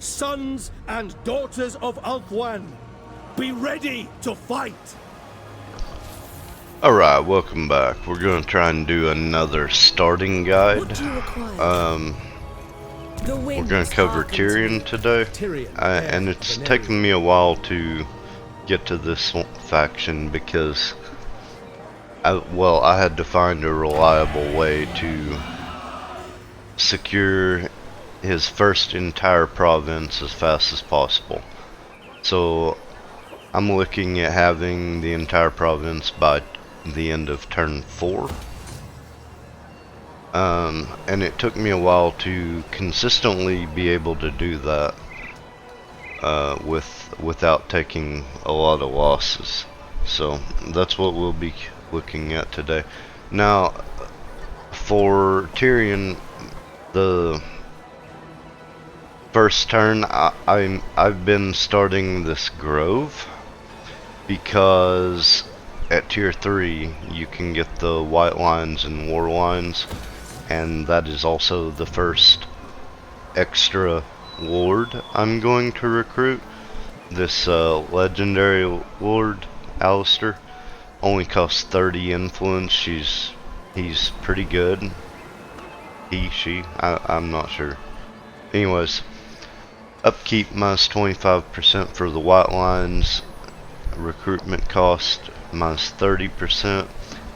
sons and daughters of Ulthuan, be ready to fight! Alright, welcome back. We're going to try and do another starting guide. What do you require? We're going to cover Tyrion today. And it's taken me a while to get to this faction because I had to find a reliable way to secure his first entire province as fast as possible. So I'm looking at having the entire province by the end of turn 4. And it took me a while to consistently be able to do that without taking a lot of losses. So that's what we'll be looking at today. Now, for Tyrion, the first turn, I've been starting this grove because at tier 3 you can get the white lines and war lines, and that is also the first extra lord I'm going to recruit. This legendary lord, Alistair, only costs 30 influence. He's pretty good. I'm not sure. Anyways, upkeep minus 25% for the white lines, recruitment cost minus 30%,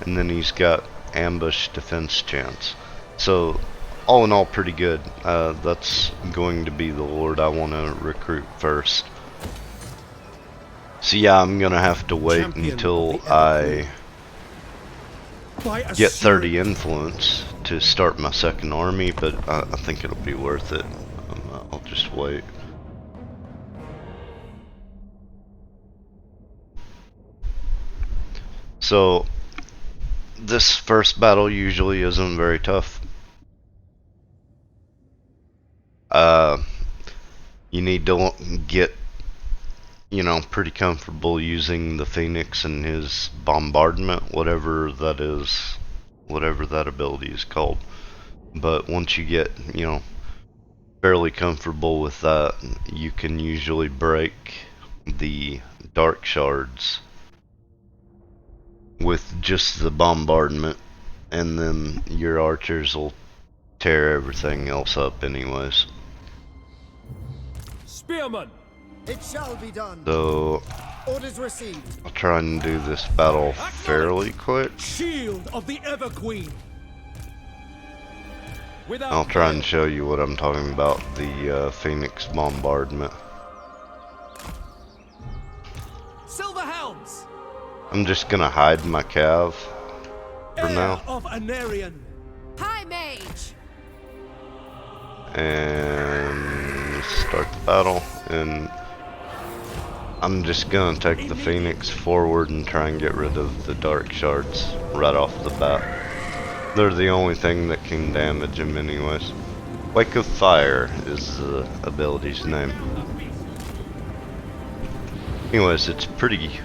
and then he's got ambush defense chance. So all in all, pretty good. That's going to be the lord I want to recruit first. So yeah, I'm gonna have to wait until I get 30 influence to start my second army, but I think it'll be worth it. I'll just wait. So this first battle usually isn't very tough. You need to get, pretty comfortable using the Phoenix and his bombardment, whatever that is, whatever that ability is called. But once you get, fairly comfortable with that, you can usually break the dark shards with just the bombardment, and then your archers will tear everything else up anyways. Spearman! It shall be done. So Orders received. I'll try and do this battle fairly quick. Shield of the Everqueen! I'll try and show you what I'm talking about, the Phoenix bombardment. Silver Helms! I'm just gonna hide my cav for now. Of Anarian. High Mage! And start the battle, and I'm just gonna take the Phoenix forward and try and get rid of the dark shards right off the bat. They're the only thing that can damage him anyways. Wake of Fire is the ability's name. Anyways, it's pretty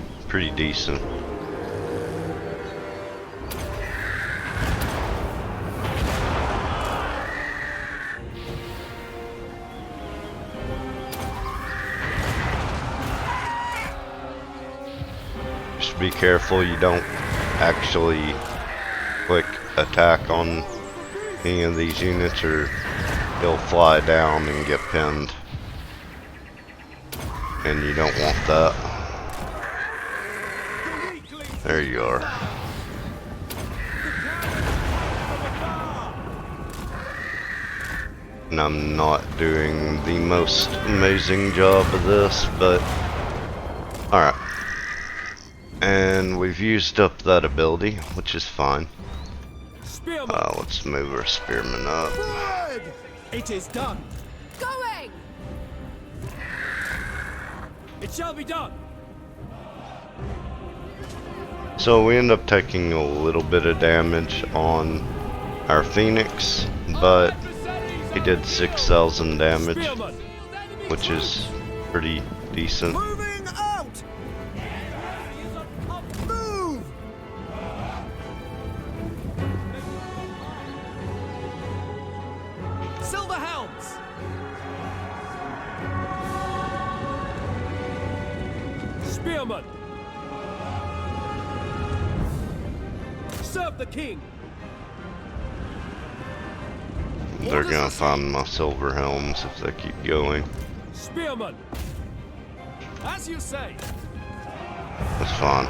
decent. Just be careful you don't actually click attack on any of these units, or he'll fly down and get pinned, and you don't want that. There you are. And I'm not doing the most amazing job of this, but alright. And we've used up that ability, which is fine. Let's move our spearmen up. It is done. Going! It shall be done. So we end up taking a little bit of damage on our Phoenix, but he did 6,000 damage, which is pretty decent. Moving out! Move! Silver Helms! Spearman! Serve the king! They're gonna find my silver helms if they keep going. Spearman! As you say! That's fine.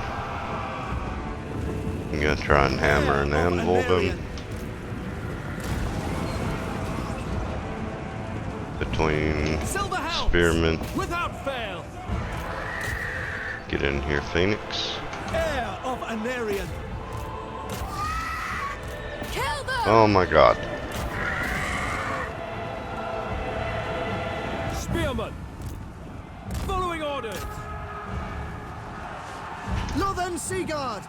I'm gonna try and hammer and anvil them. Between Silver helms! spearmen. Without fail! Get in here, Phoenix. Heir of Anarian! Kill them! Oh my god. Spearman! Following orders! Northern Seaguard!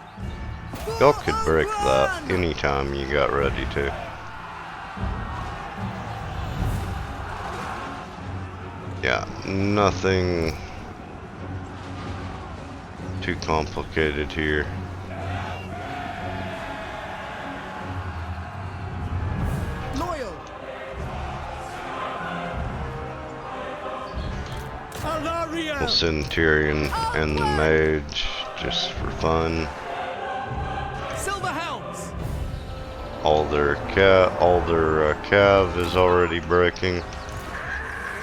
Y'all could break that anytime you got ready to. Yeah, nothing too complicated here. Loyal! Alariel! We'll send Tyrion and the mage just for fun. Silver helms! All their cav is already breaking.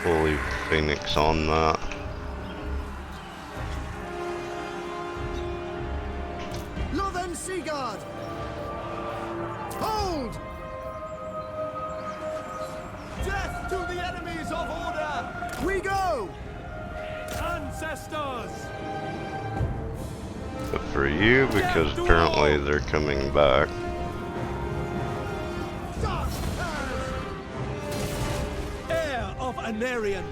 We'll leave Phoenix on that. Northern Seaguard! Hold! Death to the enemies of order! We go! Ancestors! But for you, because apparently they're coming back. Heir of Anarian!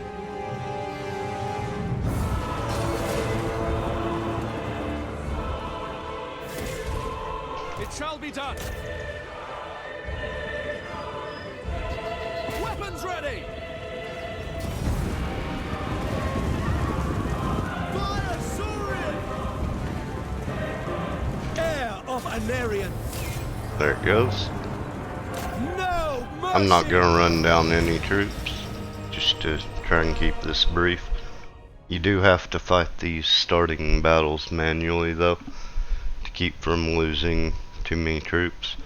It shall be done! Weapons ready! Fire Saurian! Heir of Anarian! There it goes. No mercy! I'm not gonna run down any troops, just to try and keep this brief. You do have to fight these starting battles manually though, to keep from losing too many troops.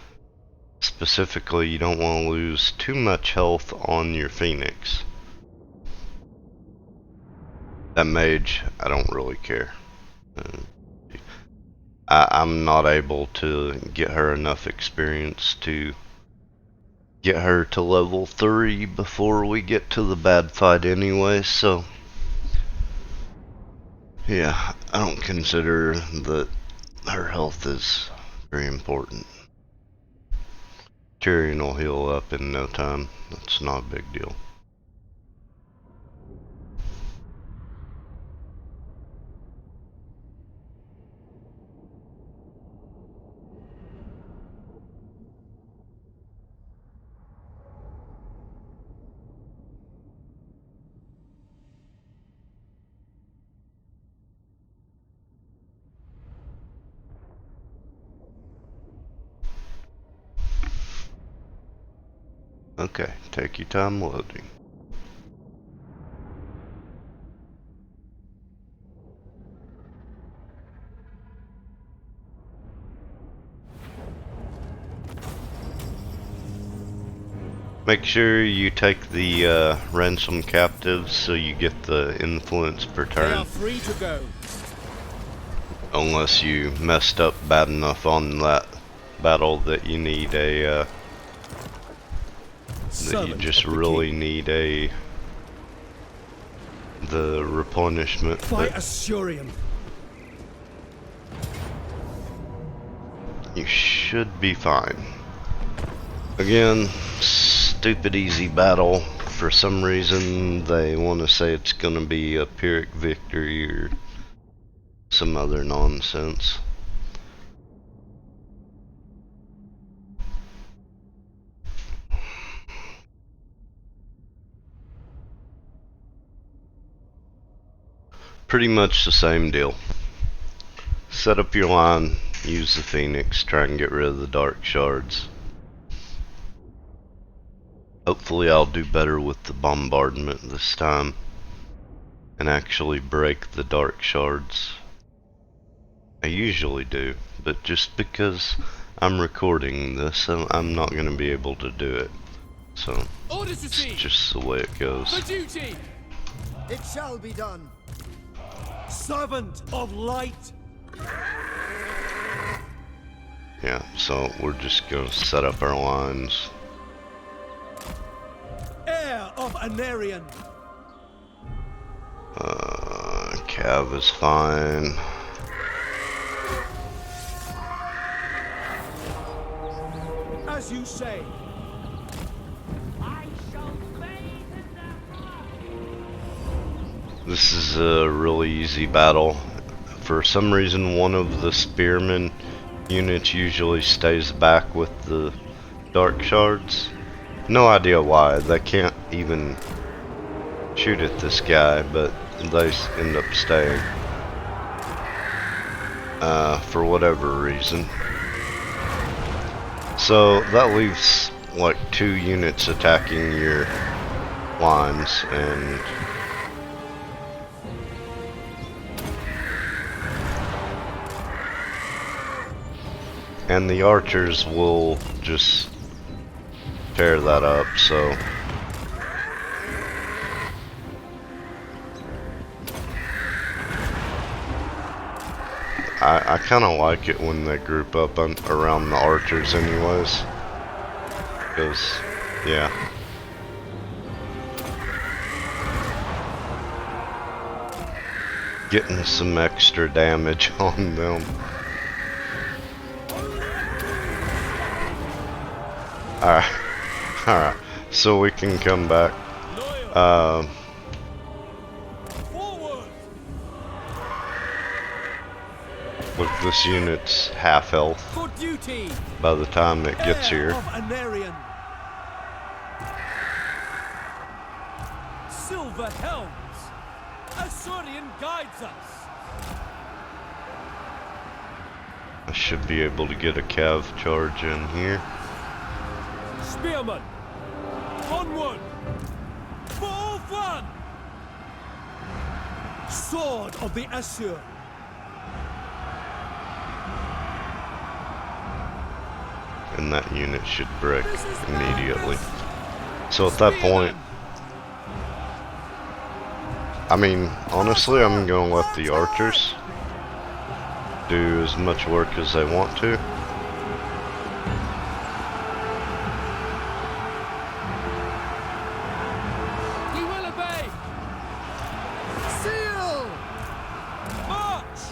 Specifically, you don't want to lose too much health on your Phoenix. That mage, I don't really care. I'm not able to get her enough experience to get her to level 3 before we get to the bad fight anyway, so yeah, I don't consider that her health is very important. Tyrion will heal up in no time. That's not a big deal. Okay, take your time loading. Make sure you take the ransom captives so you get the influence per They are turn. free to go. Unless you messed up bad enough on that battle that you need a that you Servant just of the really king. need the replenishment. By But Asurian. you should be fine. Again, stupid easy battle. For some reason they want to say it's gonna be a Pyrrhic victory or some other nonsense. Pretty much the same deal. Set up your line, use the Phoenix, try and get rid of the dark shards. Hopefully I'll do better with the bombardment this time and actually break the dark shards I usually do, but just because I'm recording this, I'm not going to be able to do it. So, Orders it's received. just the way it goes. For duty. It shall be done. Servant of light. Yeah, so we're just going to set up our lines. Heir of Anarian. Cav is fine. As you say. This is a really easy battle. For some reason, one of the spearmen units usually stays back with the dark shards. No idea why. They can't even shoot at this guy, but they end up staying. For whatever reason. So that leaves like 2 units attacking your lines, and the archers will just tear that up, so I kind of like it when they group up around the archers anyways, because, yeah. Getting some extra damage on them. Alright, so we can come back. Forward. Look, this unit's half health For duty. by the time it gets Heir here. of Anarian. Silver helms. Assyrian guides us. I should be able to get a cav charge in here. Spearmen. Onward. Full front. Sword of the Assur. And that unit should break immediately. So at that point, I mean, honestly, I'm going to let the archers do as much work as they want to. We will obey. Seal! March.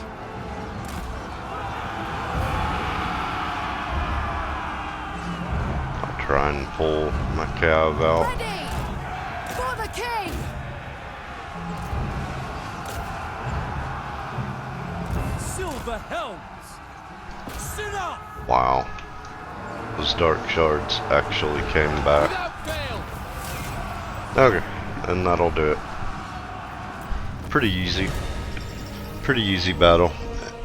I'll try and pull my cav out. Ready. For the king. Silver helms. Sit up. Wow. Those dark shards actually came back. Without fail. Okay, and that'll do it. Pretty easy. Pretty easy battle.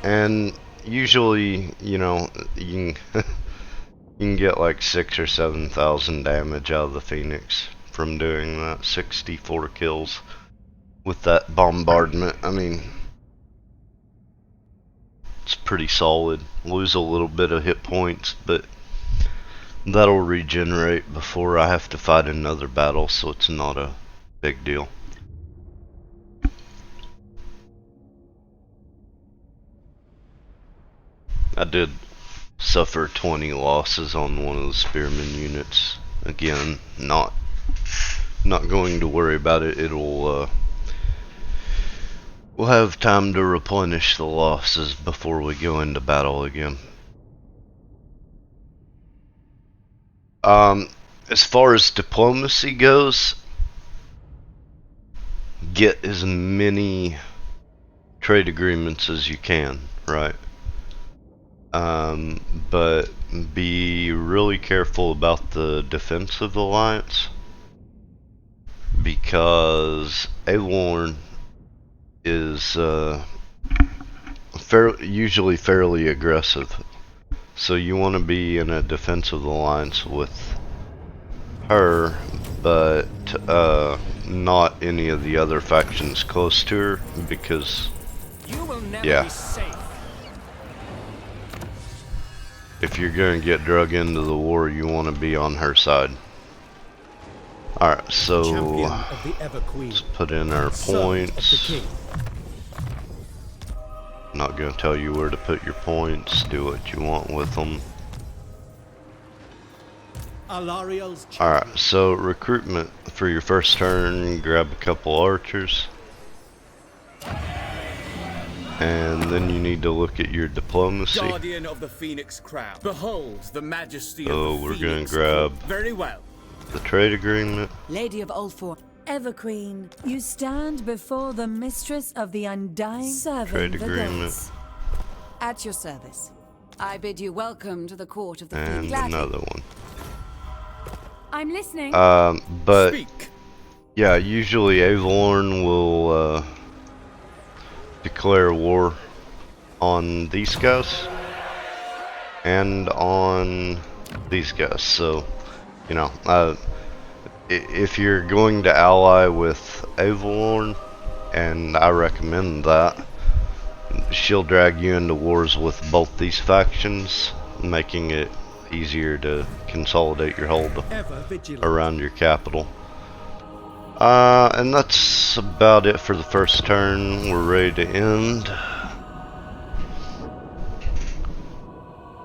And usually, you know, you can you can get like 6,000 or 7,000 damage out of the Phoenix from doing that. 64 kills with that bombardment. I mean, it's pretty solid. Lose a little bit of hit points, but that'll regenerate before I have to fight another battle, so it's not a big deal. I did suffer 20 losses on one of the spearman units. Again, not going to worry about it. We'll have time to replenish the losses before we go into battle again. As far as diplomacy goes, get as many trade agreements as you can, right? But be really careful about the defensive alliance, because Alorn is usually fairly aggressive. So you want to be in a defensive alliance with her, but not any of the other factions close to her, because You will never Yeah. be safe. if you're going to get drug into the war, you want to be on her side. Alright, so Champion of the Ever Queen. let's put in our Servant of the points. king. Not going to tell you where to put your points. Do what you want with them. Alariel's champion. Alright, so recruitment for your first turn, grab a couple archers. And then you need to look at your diplomacy. Guardian of the Phoenix Crown. Behold the majesty So of the we're gonna Phoenix grab Court. Very well. the trade agreement. Lady of Ulfor. Everqueen, you stand before the mistress of the undying, serving Trade the agreement. gods. At your service. I bid you welcome to the court of the And Phoenix. another one. I'm listening. But Speak. yeah, usually Avalorn will declare war on these guys and on these guys. So, you know, if you're going to ally with Avalorn, and I recommend that, she'll drag you into wars with both these factions, making it easier to consolidate your hold Ever vigilant. around your capital. And that's about it for the first turn. We're ready to end.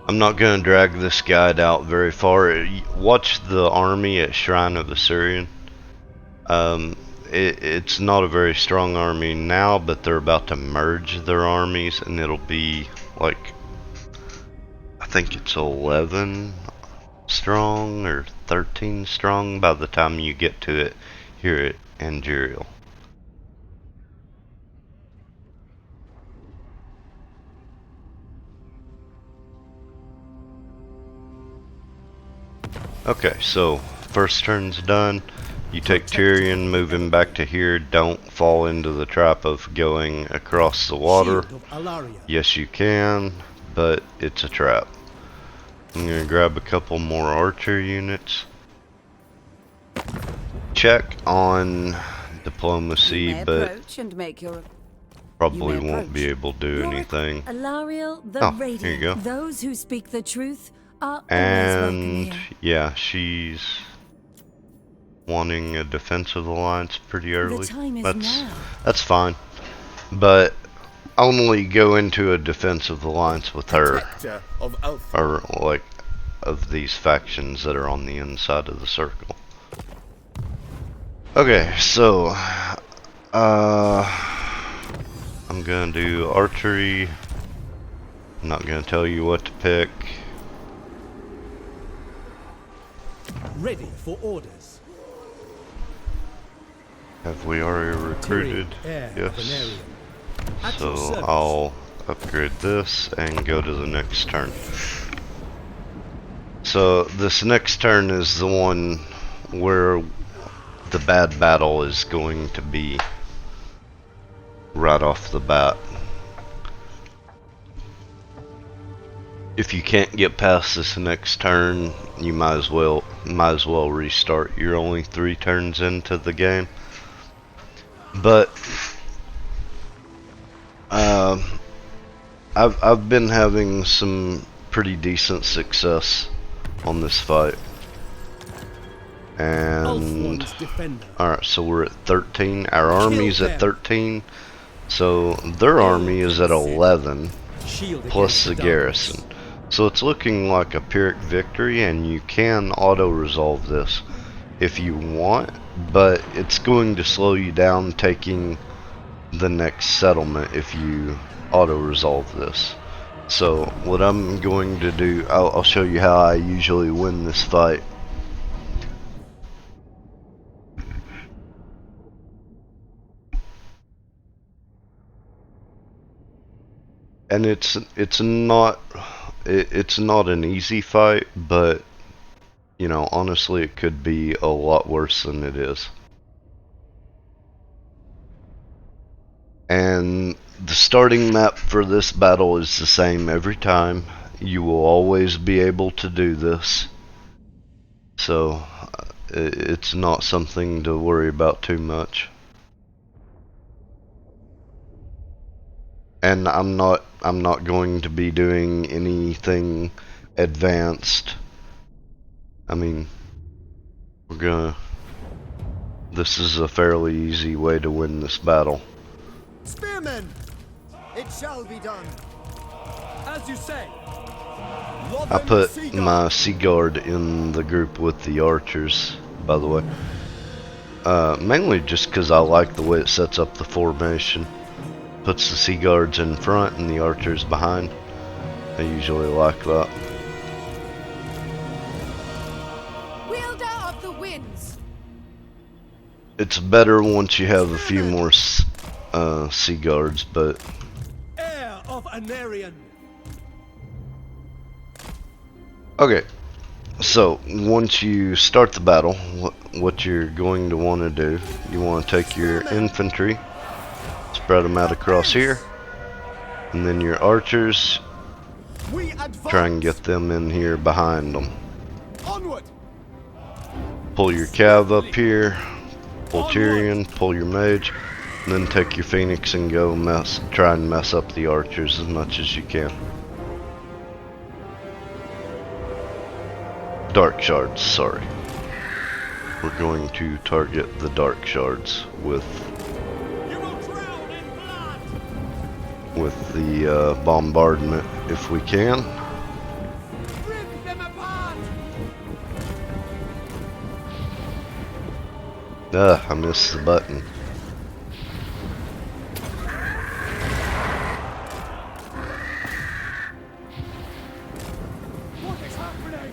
I'm not going to drag this guide out very far. Watch the army at Shrine of Assyrian. It's not a very strong army now, but they're about to merge their armies, and it'll be like, I think it's 11 strong or 13 strong by the time you get to it here at Angerial. Okay, so first turn's done. You take Tyrion, move him back to here. Don't fall into the trap of going across the water. Shield of Alaria. Yes, you can, but it's a trap. I'm gonna grab a couple more archer units. Check on diplomacy, You may but approach and make your probably you may won't be approach. able to do anything. Alariel, the Oh, here you radiant. go. Those who speak the truth are always And welcome here. yeah, she's wanting a defensive alliance pretty early. time is that's now. that's fine, but only go into a defensive alliance with her, Protector of Ulf. or like of these factions that are on the inside of the circle. Okay, so I'm gonna do archery. I'm not gonna tell you what to pick. Ready for orders. Have we already recruited? Tyrion, heir of Yes. Venarium. At So your service. I'll upgrade this and go to the next turn. So this next turn is the one where the bad battle is going to be right off the bat. If you can't get past this next turn, you might as well restart. You're only 3 turns into the game. But I've been having some pretty decent success on this fight. And Ulfwan's defender. alright, so we're at 13. Our army's them. at 13. So their army is at 11 Shield plus against the darkness. garrison. So it's looking like a Pyrrhic victory, and you can auto-resolve this if you want, but it's going to slow you down taking the next settlement if you auto-resolve this. So what I'm going to do, I'll show you how I usually win this fight. And it's not an easy fight, but you know, honestly, it could be a lot worse than it is. And the starting map for this battle is the same every time. You will always be able to do this. So it's not something to worry about too much. And I'm not going to be doing anything advanced. I mean, this is a fairly easy way to win this battle. Spearmen! It shall be done. As you say. I put my Sea Guard in the group with the archers, by the way. Mainly just because I like the way it sets up the formation. Puts the Sea Guards in front and the archers behind. I usually like that. Wielder of the winds. It's better once you have a few more Sea Guards, but Heir of Anarion. okay. So once you start the battle, what you're going to want to do, you want to take your infantry, spread them out across here, and then your archers, We advance. try and get them in here behind them. Onward. Pull your cav up here, pull Tyrion, pull your mage, and then take your phoenix and go try and mess up the archers as much as you can. Dark shards, sorry. We're going to target the dark shards with You will drown in blood. the bombardment if we can. Rip them apart. I missed the button. What is happening?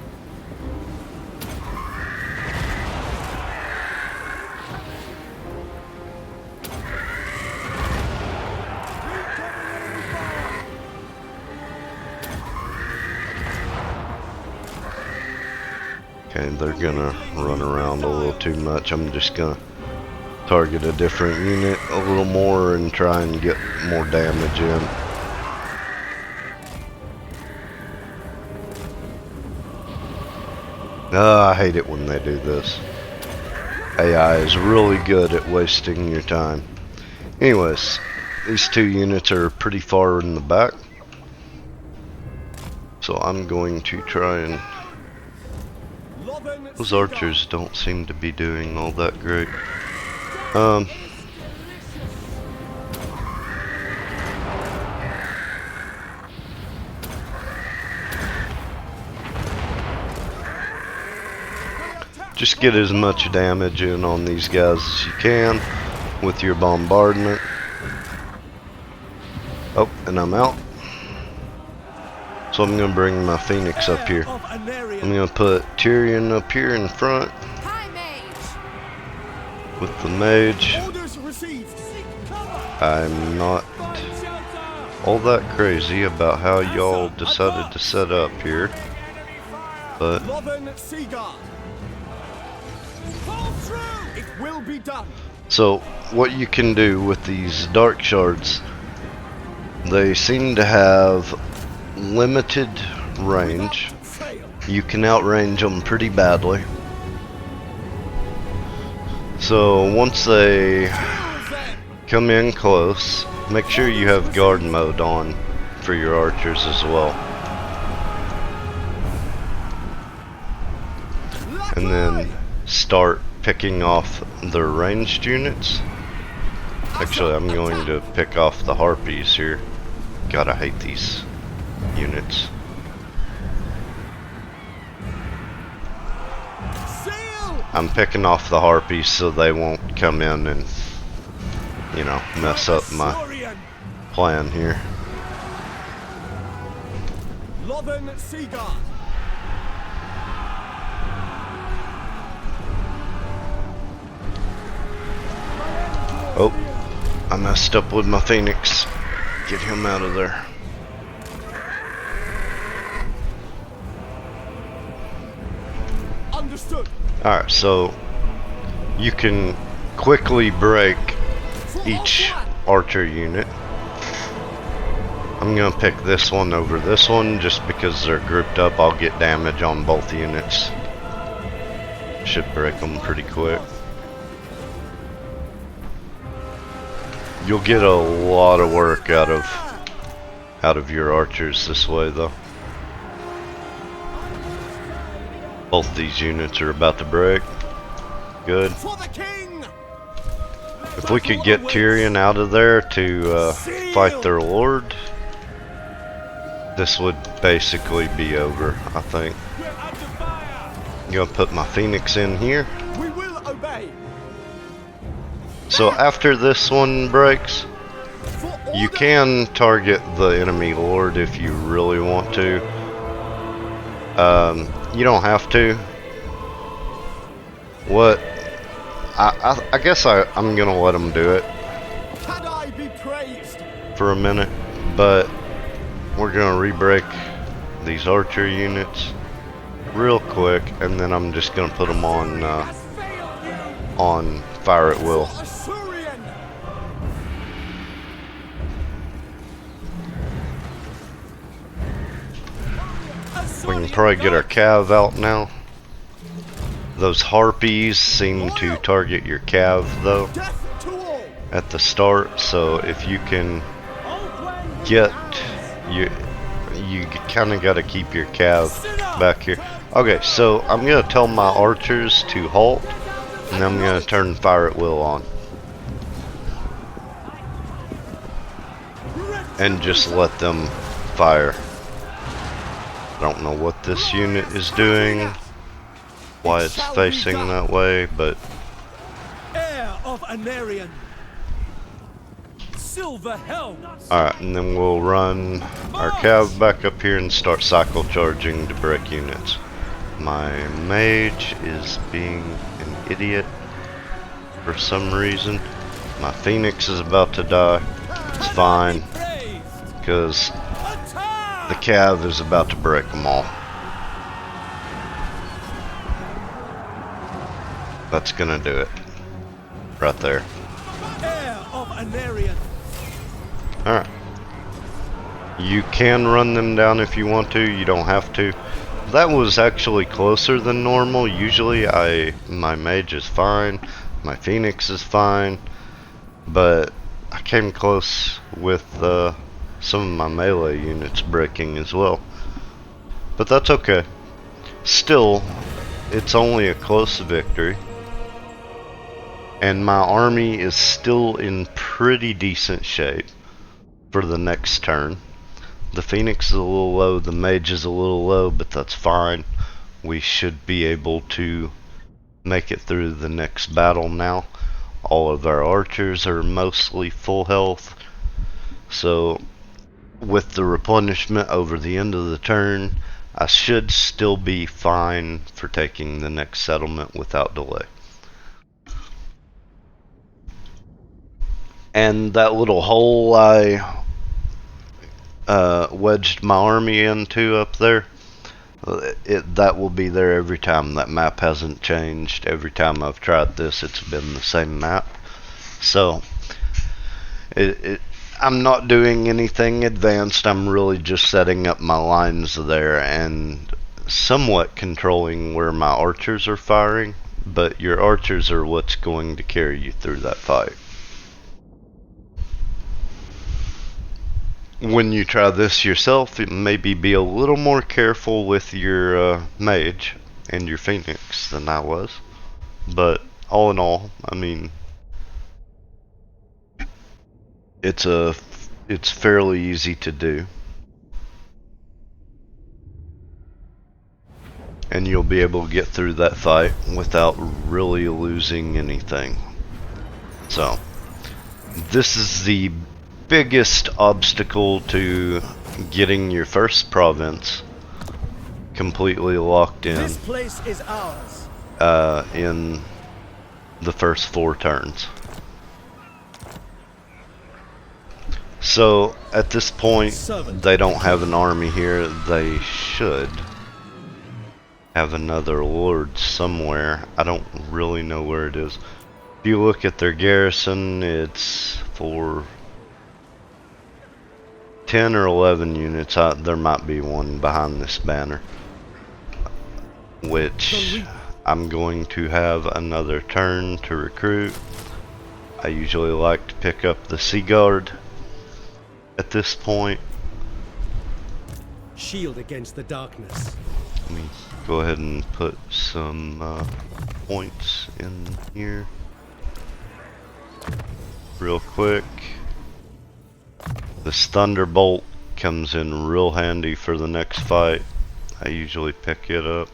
Okay, they're gonna run around a little too much. I'm just gonna target a different unit a little more and try and get more damage in. I hate it when they do this. AI is really good at wasting your time. Anyways, these two units are pretty far in the back. So I'm going to try and... Those archers don't seem to be doing all that great. Just get as much damage in on these guys as you can with your bombardment. Oh, and I'm out. So I'm going to bring my Phoenix up here. I'm going to put Tyrion up here in front High mage. with the mage. Orders received. I'm not all that crazy about how y'all decided to set up here, but Lothern Seaguard. Fall through. It will be done. so what you can do with these dark shards, they seem to have limited range. You can outrange them pretty badly. So once they come in close, make sure you have guard mode on for your archers as well. And then start picking off their ranged units. Actually, I'm going to pick off the harpies here. God, I hate these units. I'm picking off the harpies so they won't come in and, you know, mess up my plan here. Lothern Seaguard. Oh, I messed up with my Phoenix. Get him out of there. Understood. Alright, so you can quickly break each archer unit. I'm gonna pick this one over this one just because they're grouped up. I'll get damage on both units. Should break them pretty quick. You'll get a lot of work out of your archers this way though. Both these units are about to break. Good. For the king! If we could get Tyrion out of there to fight their lord, this would basically be over, I think. I'm gonna put my Phoenix in here. We will obey. So after this one breaks, For you order. can target the enemy lord if you really want to. You don't have to. What? I guess I'm gonna let them do it Had I be praised. for a minute, but we're gonna re-break these archer units real quick, and then I'm just gonna put them on fire at will. Assyrian. We can probably get our cav out now. Those harpies seem to target your cav though Death to all. at the start, so if you can get you kind of got to keep your cav back here. Okay, so I'm gonna tell my archers to halt, and then I'm gonna turn fire at will on and just let them fire. I don't know what this unit is doing, why it's facing that way, but Heir of Anarion. Silver helm. alright, and then we'll run our cav back up here and start cycle charging to break units. My mage is being an idiot for some reason. My Phoenix is about to die. It's fine, Praised. because Attack. the cav is about to break them all. That's gonna do it. Right there. Heir of Anarion. Alright. You can run them down if you want to, you don't have to. That was actually closer than normal. Usually my mage is fine, my Phoenix is fine, but I came close with some of my melee units breaking as well. But that's okay. Still, it's only a close victory. And my army is still in pretty decent shape for the next turn. The Phoenix is a little low, the Mage is a little low, but that's fine. We should be able to make it through the next battle now. All of our archers are mostly full health. So with the replenishment over the end of the turn, I should still be fine for taking the next settlement without delay. And that little hole I wedged my army into up there, that will be there every time. That map hasn't changed. Every time I've tried this, it's been the same map. So I'm not doing anything advanced. I'm really just setting up my lines there and somewhat controlling where my archers are firing, but your archers are what's going to carry you through that fight. When you try this yourself, maybe be a little more careful with your mage and your Phoenix than I was. But all in all, I mean, it's fairly easy to do, and you'll be able to get through that fight without really losing anything. So this is the biggest obstacle to getting your first province completely locked in This place is ours. in the first 4 turns. So at this point, they don't have an army here. They should have another lord somewhere. I don't really know where it is. If you look at their garrison, it's for 10 or 11 units. There might be one behind this banner, which I'm going to have another turn to recruit. I usually like to pick up the Sea Guard at this point. Shield against the darkness. Let me go ahead and put some points in here real quick. This Thunderbolt comes in real handy for the next fight. I usually pick it up.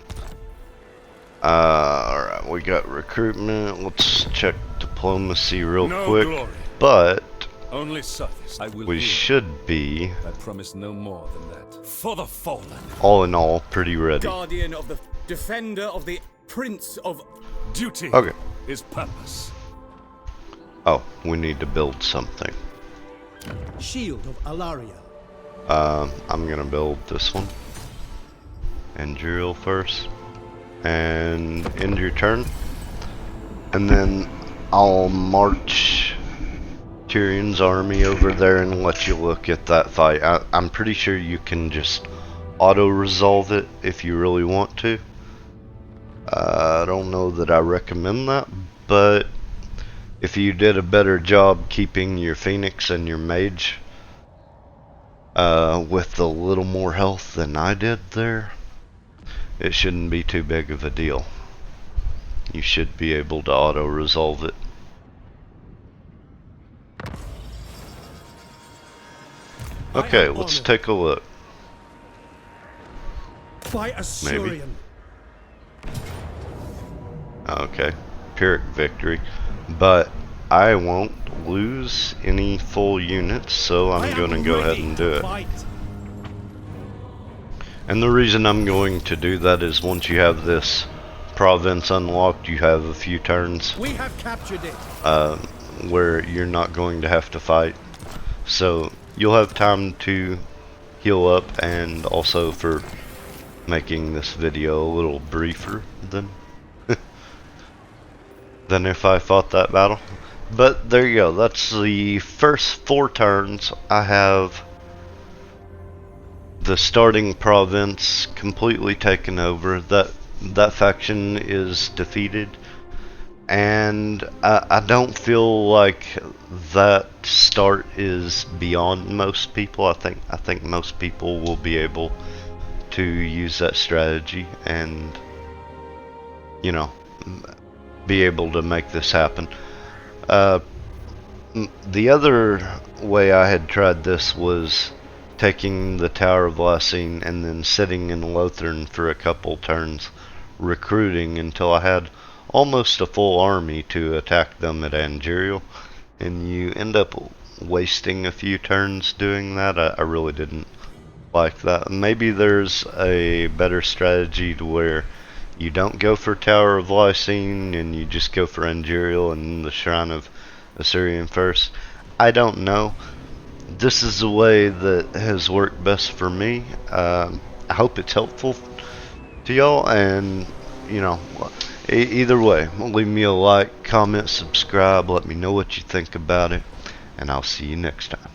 Alright, we got recruitment. Let's check diplomacy real quick. Glory. But Only service. I will we hear. should be, I promise no more than that. For the fallen. all in all, pretty ready. Guardian of the defender of the Prince of Duty. Okay. Is purpose. Oh, we need to build something. Shield of Alaria. I'm gonna build this one. Endurial first. And end your turn. And then I'll march Tyrion's army over there and let you look at that fight. I'm pretty sure you can just auto-resolve it if you really want to. I don't know that I recommend that, but if you did a better job keeping your Phoenix and your Mage with a little more health than I did there, it shouldn't be too big of a deal. You should be able to auto-resolve it. Okay, let's take a look. By Assyrian. Okay, Pyrrhic victory. But I won't lose any full units, so I'm going to go ahead and do it. Fight. And the reason I'm going to do that is once you have this province unlocked, you have a few turns We have captured it. where you're not going to have to fight. So you'll have time to heal up, and also for making this video a little briefer than than if I fought that battle. But there you go, that's the first 4 turns. I have the starting province completely taken over. That faction is defeated, and I don't feel like that start is beyond most people. I think most people will be able to use that strategy and, you know, be able to make this happen. The other way I had tried this was taking the Tower of Lassine and then sitting in Lothern for a couple turns, recruiting until I had almost a full army to attack them at Angerial, and you end up wasting a few turns doing that. I really didn't like that. Maybe there's a better strategy to where you don't go for Tower of Lysine and you just go for Angerial and the Shrine of Assyrian first. I don't know. This is the way that has worked best for me. I hope it's helpful to y'all, and you know, either way, leave me a like, comment, subscribe, let me know what you think about it, and I'll see you next time.